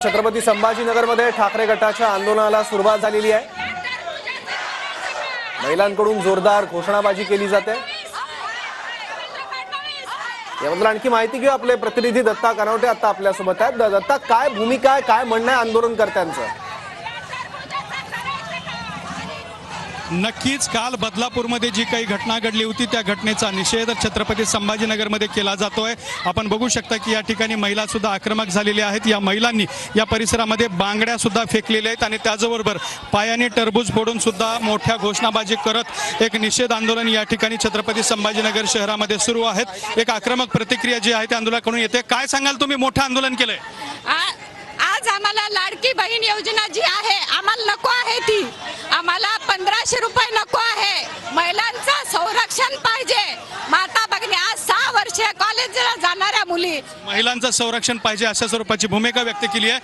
छत्रपती संभाजीनगरमध्ये ठाकरे गटाच्या आंदोलनाला सुरुवात झालेली आहे। महिलांकडून जोरदार घोषणाबाजी केली जाते। याबद्दल आणखी माहिती घेऊ, आपले प्रतिनिधी दत्ता कानवटे आता आपल्या सोबत आहेत। दत्ता, काय भूमिका आहे, काय म्हणणं आहे आंदोलनकर्त्यांचं? नक्कीच काल बदलापूरमध्ये जी काही घटना घडली होती त्या घटनेचा निषेध छत्रपती संभाजीनगरमध्ये केला जातोय। आपण बघू शकता की या ठिकाणी महिला सुद्धा आक्रमक झालेल्या आहेत। या महिलांनी या परिसरामध्ये बांगड्या सुद्धा फेकलेल्या आहेत आणि त्याचबरोबर पायाने टरबूज फोडून सुद्धा मोठ्या घोषणाबाजी करत एक निषेध आंदोलन या ठिकाणी छत्रपती संभाजीनगर शहरामध्ये सुरू आहेत। एक आक्रमक प्रतिक्रिया जी आहे त्या आंदोलनाकडून येते। काय सांगाल तुम्ही? मोठं आंदोलन केलंय आज आम्हाला लाडकी बहीण योजना जी आहे आम्हाला नको आहे, ती आम्हाला 1500 रुपये नको आहे। महिलांचं संरक्षण पाहिजे। माता भगिनी आज 6 वर्षे कॉलेजला जाणाऱ्या मुली, महिलांचं संरक्षण पाहिजे अशा स्वरूपाची भूमिका व्यक्त केली आहे।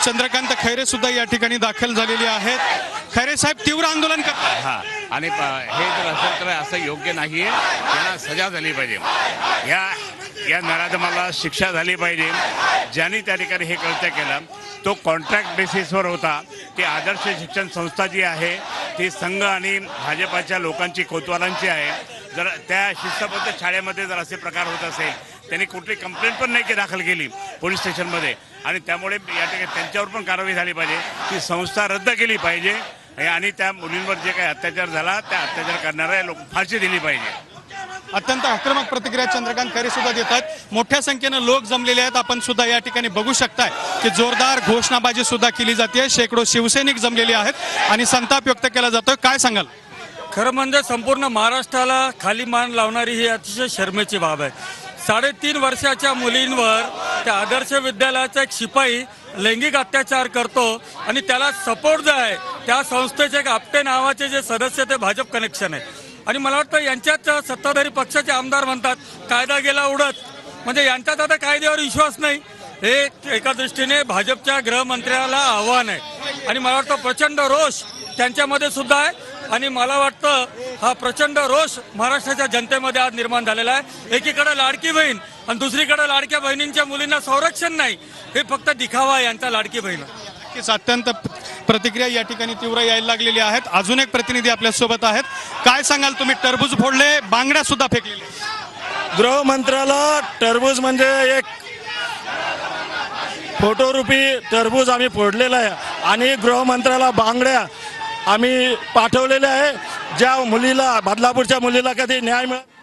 चंद्रकांत खैरे सुद्धा या ठिकाणी दाखल झालेले आहेत। खैरे साहेब तीव्र आंदोलन करतात आणि हे जर असेल तर असं योग्य नाहीये, त्यांना सजा झाली पाहिजे। या नराधमाला शिक्षा झाली पाहिजे। ज्यांनी त्या ठिकाणी हे कृत्य केलं तो कॉन्ट्रॅक्ट बेसिसवर होता। ती आदर्श शिक्षण संस्था जी आहे ती संघ आणि भाजपाच्या लोकांची कोतवालांची आहे। जर त्या शिस्तबद्ध शाळेमध्ये जर असे प्रकार होत असेल, त्यांनी कुठली कंप्लेंट पण नाही दाखल केली पोलीस स्टेशनमध्ये, आणि त्यामुळे या ठिकाणी त्यांच्यावर पण कारवाई झाली पाहिजे। ती संस्था रद्द केली पाहिजे आणि त्या मुलींवर जे काही अत्याचार झाला त्या अत्याचार करणाऱ्या लोक फाशी दिली पाहिजे। अत्यंत आक्रमक प्रतिक्रिया चंद्रकांत खैरे सुद्धा देत आहेत। मोठ्या संख्येने लोक जमलेले आहेत। आपण सुद्धा या ठिकाणी बघू शकताय की जोरदार घोषणाबाजी सुद्धा केली जाते। शेकडो शिवसैनिक जमलेले आहेत आणि संताप व्यक्त केला जातोय। काय सांगाल? खरं म्हणजे संपूर्ण महाराष्ट्राला खाली मान लावणारी ही अतिशय शर्मेची बाब आहे। 3.5 वर्षाच्या मुलींवर त्या आदर्श विद्यालयाचा एक शिपाई लैंगिक अत्याचार करतो आणि त्याला सपोर्ट जो आहे त्या संस्थेचे एक आपटे नावाचे जे सदस्य ते भाजप कनेक्शन आहे। आणि मला वाटतं यांच्याच सत्ताधारी पक्षाचे आमदार म्हणतात कायदा गेला उडत, म्हणजे यांच्यात आता कायद्यावर विश्वास नाही। हे एका दृष्टीने भाजपच्या गृहमंत्र्याला आव्हान आहे आणि मला वाटतं प्रचंड रोष त्यांच्यामध्ये सुद्धा आहे। आणि मला वाटतं हा प्रचंड रोष महाराष्ट्राच्या जनतेमध्ये आज निर्माण झालेला आहे। एकीकडे लाडकी बहीण आणि दुसरीकडे लाडक्या बहिणींच्या मुलींना संरक्षण नाही, हे फक्त दिखावा आहे यांचा लाडकी बहीण। अत्यंत प्रतिक्रिया या ठिकाणी तीव्र यायला लागलेली आहेत। अजून एक प्रतिनिधी आपल्या सोबत आहेत। काय सांगाल तुम्ही? टरबूज फोडले, बांगड्या सुद्धा फेकलेल्या। गृहमंत्र्याला टरबूज म्हणजे एक फोटोरूपी टरबूज आम्ही फोडलेला आहे आणि गृहमंत्र्याला बांगड्या आम्ही पाठवलेल्या आहे। ज्या मुलीला, बदलापूरच्या मुलीला कधी न्याय मिळत